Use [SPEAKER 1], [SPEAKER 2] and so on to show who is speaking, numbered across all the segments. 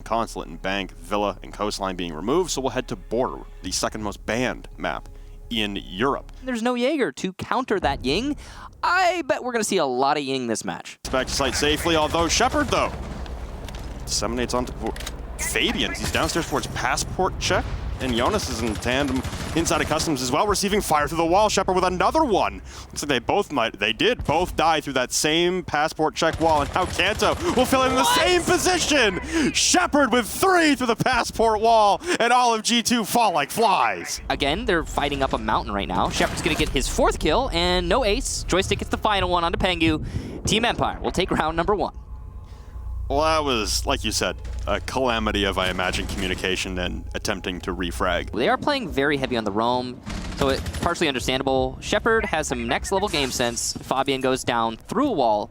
[SPEAKER 1] Consulate and Bank, Villa, and Coastline being removed, so we'll head to Border, the second most banned map in Europe.
[SPEAKER 2] There's no Jaeger to counter that Ying. I bet we're going to see a lot of Ying this match.
[SPEAKER 1] Back to site safely, although Shepard, though, disseminates onto Fabian. He's downstairs for his passport check, and Jonas is in tandem inside of Customs as well, receiving fire through the wall. Shepard with another one. Looks like they did both die through that same passport check wall, and now Kanto will fill in the same position. Shepard with 3 through the passport wall, and all of G2 fall like flies.
[SPEAKER 2] Again, they're fighting up a mountain right now. Shepard's going to get his 4th kill, and no ace. Joystick gets the final one onto Pengu. Team Empire will take round number 1.
[SPEAKER 1] Well, that was, like you said, a calamity of, I imagine, communication and attempting to refrag.
[SPEAKER 2] They are playing very heavy on the roam, so it's partially understandable. Shepard has some next-level game sense. Fabian goes down through a wall.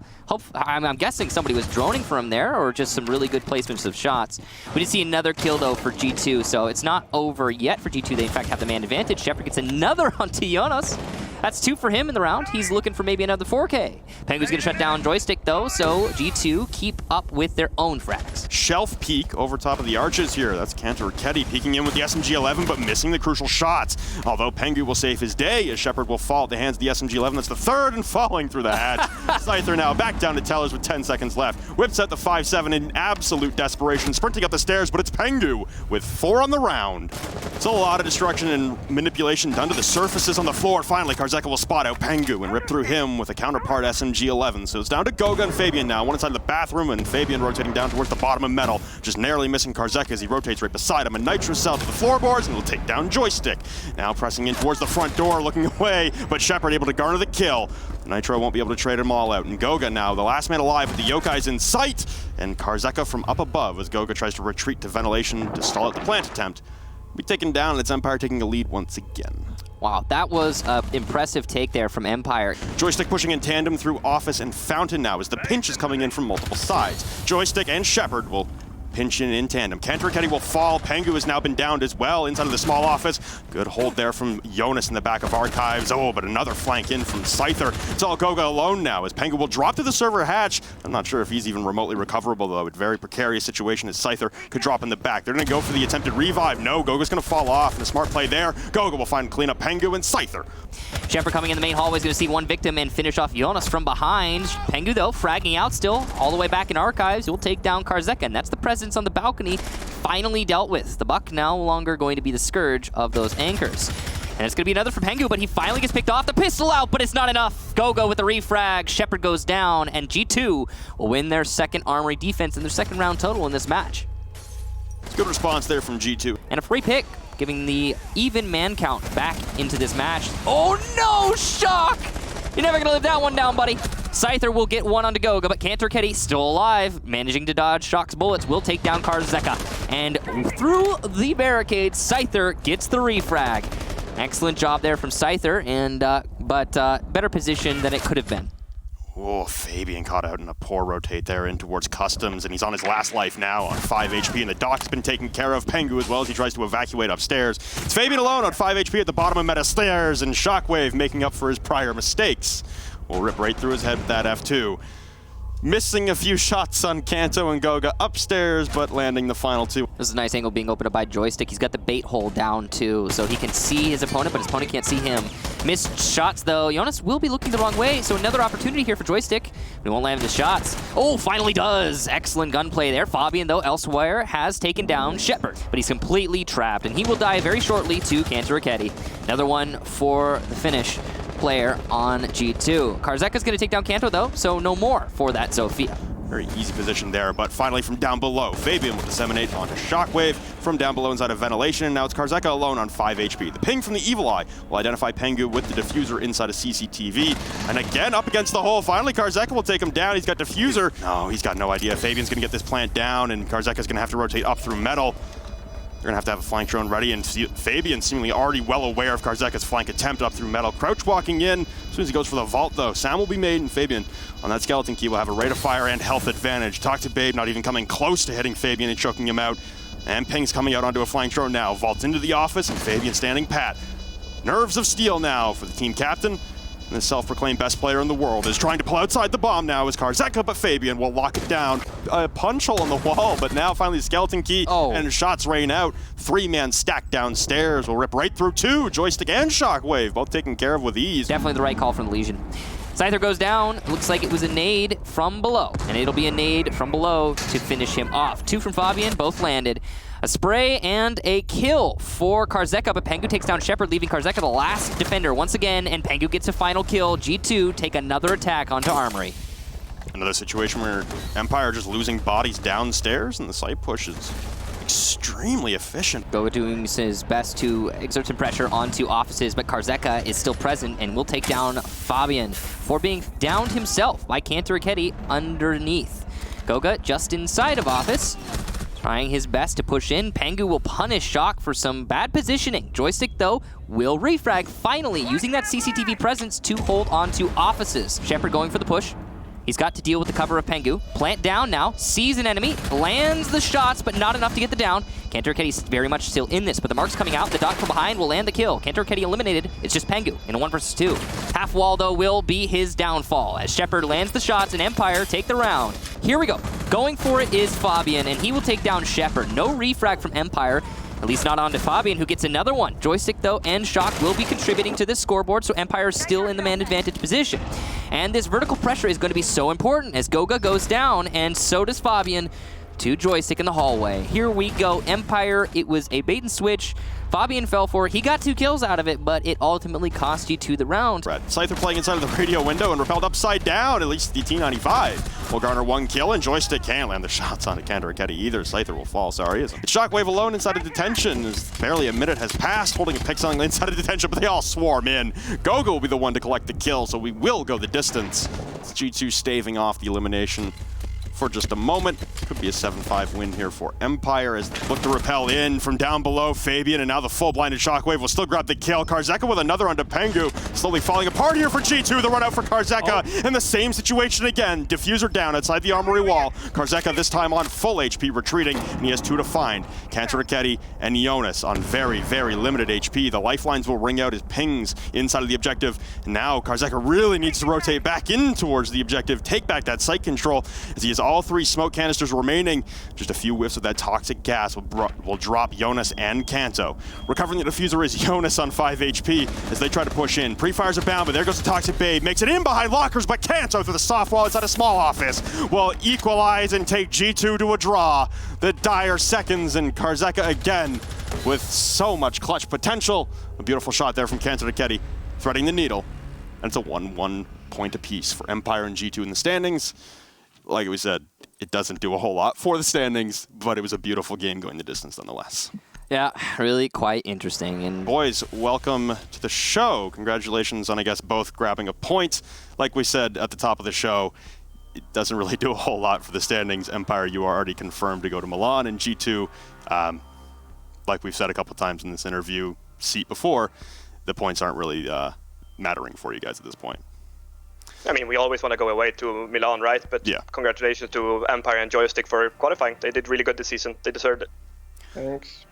[SPEAKER 2] I'm guessing somebody was droning for him there, or just some really good placements of shots. We did see another kill, though, for G2, so it's not over yet for G2. They, in fact, have the man advantage. Shepard gets another onto Jonas. That's 2 for him in the round. He's looking for maybe another 4K. Pengu's going to shut down Joystick, though, so G2 keep up with their own frags.
[SPEAKER 1] Shelf peek over top of the arches here. That's Cantor Ketty peeking in with the SMG-11, but missing the crucial shots. Although Pengu will save his day, as Shepard will fall at the hands of the SMG-11. That's the 3rd and falling through the hatch. Scyther now back down to Tellers with 10 seconds left. Whips at the 5-7 in absolute desperation, sprinting up the stairs, but it's Pengu with 4 on the round. So a lot of destruction and manipulation done to the surfaces on the floor. Finally, Karzeka will spot out Pengu and rip through him with a counterpart SMG-11. So it's down to Goga and Fabian now. One inside of the bathroom, and Fabian rotating down towards the bottom of Metal, just narrowly missing Karzeka as he rotates right beside him. A Nitro Cell to the floorboards, and will take down Joystick. Now pressing in towards the front door, looking away, but Shepard able to garner the kill. Nitro won't be able to trade them all out. And Goga now, the last man alive with the Yokais in sight, and Karzeka from up above as Goga tries to retreat to ventilation to stall out the plant attempt. Be taken down, and it's Empire taking the lead once again.
[SPEAKER 2] Wow, that was an impressive take there from Empire.
[SPEAKER 1] Joystick pushing in tandem through Office and Fountain now as the pinch is coming in from multiple sides. Joystick and Shepard will pinch in tandem. Cantor Ketty will fall. Pengu has now been downed as well inside of the small office. Good hold there from Jonas in the back of Archives. Oh, but another flank in from Scyther. It's all Goga alone now as Pengu will drop to the server hatch. I'm not sure if he's even remotely recoverable, though. It's a very precarious situation as Scyther could drop in the back. They're going to go for the attempted revive. No, Goga's going to fall off, and a smart play there. Goga will find clean up Pengu and Scyther.
[SPEAKER 2] Shepard coming in the main hallway is going to see one victim and finish off Jonas from behind. Pengu, though, fragging out still, all the way back in Archives. He'll take down Karzeka, and that's the presence on the balcony finally dealt with. The Buck no longer going to be the scourge of those anchors. And it's going to be another for Pengu, but he finally gets picked off. The pistol out, but it's not enough. Gogo with the refrag. Shepard goes down, and G2 will win their 2nd Armory defense in their 2nd round total in this match.
[SPEAKER 1] Good response there from G2.
[SPEAKER 2] And a free pick, giving the even man count back into this match. Oh no, Shock! You're never gonna live that one down, buddy. Scyther will get one onto Goga, but Cantor Ketty still alive, managing to dodge Shock's bullets, will take down Karzeka. And through the barricades, Scyther gets the refrag. Excellent job there from Scyther, and but better position than it could have been.
[SPEAKER 1] Oh, Fabian caught out in a poor rotate there in towards Customs, and he's on his last life now on 5 HP, and the dock's been taken care of. Pengu as well as he tries to evacuate upstairs. It's Fabian alone on 5 HP at the bottom of meta stairs, and Shockwave making up for his prior mistakes. Will rip right through his head with that F2. Missing a few shots on Kanto and Goga upstairs, but landing the final 2.
[SPEAKER 2] This is a nice angle being opened up by Joystick. He's got the bait hole down too, so he can see his opponent, but his opponent can't see him. Missed shots though. Jonas will be looking the wrong way, so another opportunity here for Joystick. He won't land the shots. Oh, finally does! Excellent gunplay there. Fabian, though, elsewhere has taken down Shepard, but he's completely trapped, and he will die very shortly to Cantor Ketty. Another one for the finish player on G2. Karzeka's going to take down Kanto, though, so no more for that Zofia.
[SPEAKER 1] Very easy position there, but finally from down below, Fabian will disseminate onto Shockwave from down below inside of ventilation, and now it's Karzeka alone on 5 HP. The ping from the Evil Eye will identify Pengu with the diffuser inside of CCTV, and again up against the hole. Finally, Karzeka will take him down. He's got diffuser. No, he's got no idea. Fabian's going to get this plant down, and Karzeka's going to have to rotate up through Metal. They're going to have a flank drone ready, and Fabian seemingly already well aware of Karzeka's flank attempt up through Metal. Crouch walking in. As soon as he goes for the vault, though, Sam will be made, and Fabian on that skeleton key will have a rate of fire and health advantage. Talk to Babe, not even coming close to hitting Fabian and choking him out. And Ping's coming out onto a flank drone now. Vaults into the office, and Fabian standing pat. Nerves of steel now for the team captain. And the self-proclaimed best player in the world is trying to pull outside the bomb now as Karzeka, but Fabian will lock it down. a punch hole in the wall, but now finally Skeleton Key and shots rain out. 3-man stack downstairs will rip right through 2. Joystick and Shockwave, both taken care of with ease.
[SPEAKER 2] Definitely the right call from the Legion. Scyther goes down. Looks like it was a nade from below, and it'll be a nade from below to finish him off. 2 from Fabian, both landed. A spray and a kill for Karzeka, but Pengu takes down Shepard, leaving Karzeka the last defender once again, and Pengu gets a final kill. G2 take another attack onto Armory.
[SPEAKER 1] Another situation where Empire just losing bodies downstairs, and the site push is extremely efficient.
[SPEAKER 2] Goga doing his best to exert some pressure onto offices, but Karzeka is still present and will take down Fabian for being downed himself by Cantor Raketi underneath. Goga just inside of office, trying his best to push in. Pengu will punish Shock for some bad positioning. Joystick, though, will refrag, finally using that CCTV presence to hold on to offices. Shepard going for the push. He's got to deal with the cover of Pengu. Plant down now, sees an enemy, lands the shots, but not enough to get the down. Cantor Raketi's very much still in this, but the mark's coming out. The dot from behind will land the kill. Cantor Raketi eliminated. It's just Pengu in a 1 versus 2. Half wall, though, will be his downfall as Shepard lands the shots and Empire take the round. Here we go. Going for it is Fabian, and he will take down Shepard. No refrag from Empire. At least not onto Fabian, who gets another one. Joystick, though, and Shock will be contributing to this scoreboard, so Empire is still in the man advantage position. And this vertical pressure is going to be so important as Goga goes down, and so does Fabian to Joystick in the hallway. Here we go. Empire, it was a bait and switch. Fabian fell for it. He got 2 kills out of it, but it ultimately cost G2 the round.
[SPEAKER 1] Scyther playing inside of the radio window and repelled upside down. At least the T95 will garner 1 kill, and Joystick can't land the shots on Cantor Raketi either. Scyther will fall, sorry. It's Shockwave alone inside of detention as barely a minute has passed, holding a pick on inside of detention, but they all swarm in. Goga will be the one to collect the kill, so we will go the distance. It's G2 staving off the elimination for just a moment. Could be a 7-5 win here for Empire as they look to repel in from down below Fabian, and now the full blinded Shockwave will still grab the kill. Karzeka with another onto Pengu, slowly falling apart here for G2. The run out for Karzeka in the same situation again. Diffuser down outside the armory wall. Karzeka this time on full HP retreating, and he has 2 to find. Cantor Raketi and Jonas on very, very limited HP. The lifelines will ring out as pings inside of the objective. And now Karzeka really needs to rotate back in towards the objective, take back that site control as he has all 3 smoke canisters remaining. Just a few whiffs of that toxic gas will drop Jonas and Kanto. Recovering the diffuser is Jonas on 5 HP as they try to push in. Pre-fires are bound, but there goes the toxic babe. Makes it in behind lockers, but Kanto through the soft wall inside a small office will equalize and take G2 to a draw. The dire seconds, and Karzeka again with so much clutch potential. A beautiful shot there from Cantor Raketi, threading the needle. And it's a 1-1 point apiece for Empire and G2 in the standings. Like we said, it doesn't do a whole lot for the standings, but it was a beautiful game going the distance nonetheless.
[SPEAKER 2] Yeah, really quite interesting. And
[SPEAKER 1] boys, welcome to the show. Congratulations on, I guess, both grabbing a point. Like we said at the top of the show, it doesn't really do a whole lot for the standings. Empire, you are already confirmed to go to Milan, and G2, like we've said a couple times in this interview seat before, the points aren't really mattering for you guys at this point.
[SPEAKER 3] I mean, we always want to go away to Milan, right? But yeah, congratulations to Empire and Joystick for qualifying. They did really good this season. They deserved it.
[SPEAKER 4] Thanks.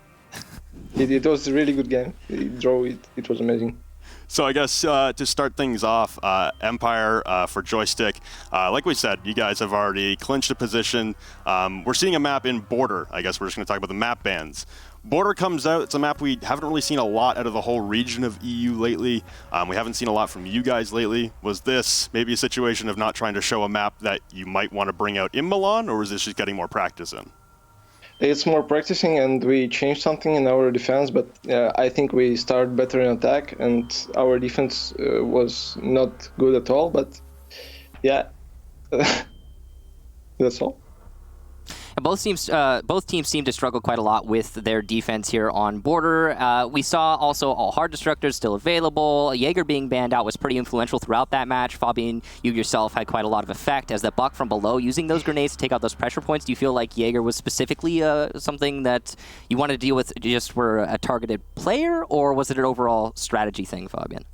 [SPEAKER 4] It was a really good game. It was amazing.
[SPEAKER 1] So I guess to start things off, Empire for Joystick, like we said, you guys have already clinched a position. We're seeing a map in Border. I guess we're just going to talk about the map bans. Border comes out. It's a map we haven't really seen a lot out of the whole region of EU lately. We haven't seen a lot from you guys lately. Was this maybe a situation of not trying to show a map that you might want to bring out in Milan, or was this just getting more practice in?
[SPEAKER 4] It's more practicing, and we changed something in our defense, but I think we started better in attack, and our defense was not good at all, but yeah, that's all.
[SPEAKER 2] And both teams seem to struggle quite a lot with their defense here on Border. We saw also all hard destructors still available. Jaeger being banned out was pretty influential throughout that match. Fabian, you yourself had quite a lot of effect as the buck from below using those grenades to take out those pressure points. Do you feel like Jaeger was specifically something that you wanted to deal with just for a targeted player, or was it an overall strategy thing, Fabian?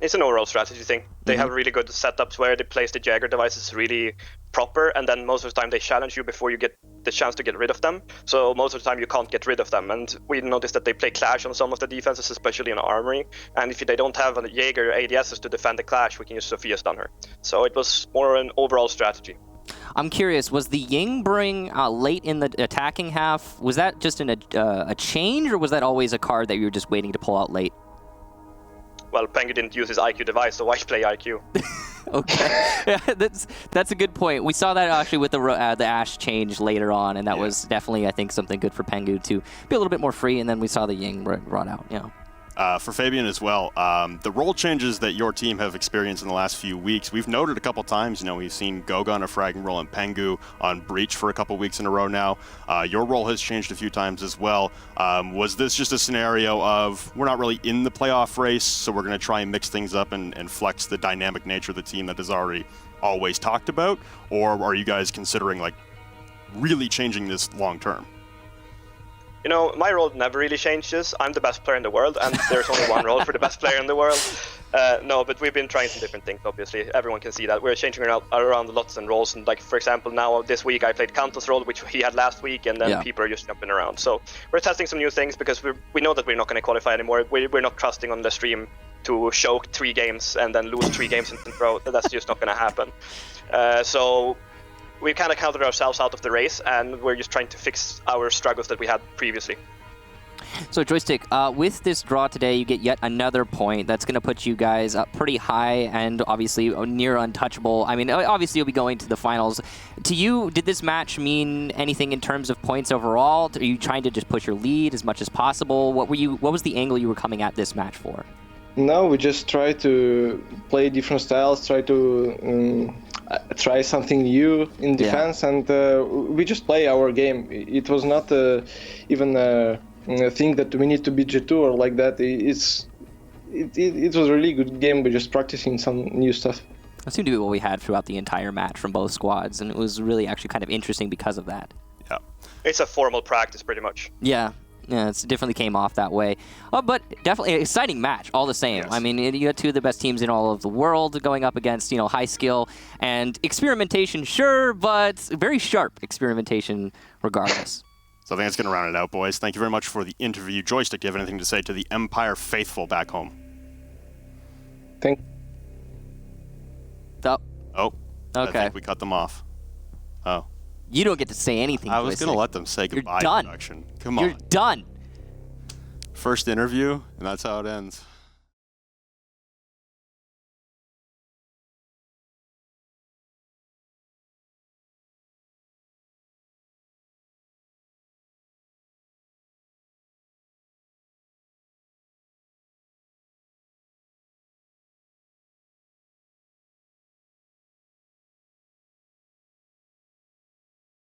[SPEAKER 3] It's an overall strategy thing. They have really good setups where they place the Jagger devices really proper, and then most of the time they challenge you before you get the chance to get rid of them. So most of the time you can't get rid of them, and we noticed that they play Clash on some of the defenses, especially in Armory. And if they don't have a Jaeger ADSs to defend the Clash, we can use Sophia Stunner. So it was more an overall strategy.
[SPEAKER 2] I'm curious, was the Ying bring late in the attacking half, was that just a change, or was that always a card that you were just waiting to pull out late?
[SPEAKER 3] Well, Pengu didn't use his IQ device, so why play IQ?
[SPEAKER 2] Okay, yeah, that's a good point. We saw that actually with the Ashe change later on, and that was definitely, I think, something good for Pengu to be a little bit more free, and then we saw the Ying brought out,
[SPEAKER 1] For Fabian as well, the role changes that your team have experienced in the last few weeks, we've noted a couple times, we've seen Goga on a fragging role and Pengu on Breach for a couple weeks in a row now. Your role has changed a few times as well. Was this just a scenario of, we're not really in the playoff race, so we're going to try and mix things up and flex the dynamic nature of the team that is already always talked about? Or are you guys considering really changing this long term?
[SPEAKER 3] My role never really changes. I'm the best player in the world, and there's only one role for the best player in the world. No, but we've been trying some different things, obviously. Everyone can see that. We're changing around lots and roles, and for example, now this week I played Kanto's role, which he had last week, and then people are just jumping around. So we're testing some new things, because we know that we're not going to qualify anymore. We're not trusting on the stream to choke 3 games and then lose 3 games in a row. That's just not going to happen. So we kind of counted ourselves out of the race, and we're just trying to fix our struggles that we had previously.
[SPEAKER 2] So Joystick, with this draw today, you get yet another point. That's going to put you guys up pretty high and obviously near untouchable. I mean, obviously you'll be going to the finals. To you, did this match mean anything in terms of points overall? Are you trying to just push your lead as much as possible? What was the angle you were coming at this match for?
[SPEAKER 4] No, we just try to play different styles, try to try something new in defense, and we just play our game. It was not even a thing that we need to beat G2 or like that. It was a really good game. We're just practicing some new stuff.
[SPEAKER 2] That seemed to be what we had throughout the entire match from both squads, and it was really actually kind of interesting because of that.
[SPEAKER 1] Yeah,
[SPEAKER 3] it's a formal practice, pretty much.
[SPEAKER 2] Yeah, it definitely came off that way. But definitely an exciting match, all the same. Yes. I mean, you got 2 of the best teams in all of the world going up against, high skill and experimentation, sure, but very sharp experimentation regardless.
[SPEAKER 1] So I think that's going to round it out, boys. Thank you very much for the interview. Joystick, do you have anything to say to the Empire faithful back home? Oh, okay. I think we cut them off. Oh.
[SPEAKER 2] You don't get to say anything.
[SPEAKER 1] I was going to let them say goodbye.
[SPEAKER 2] You're done.
[SPEAKER 1] Production. Come on.
[SPEAKER 2] You're done.
[SPEAKER 1] First interview, and that's how it ends.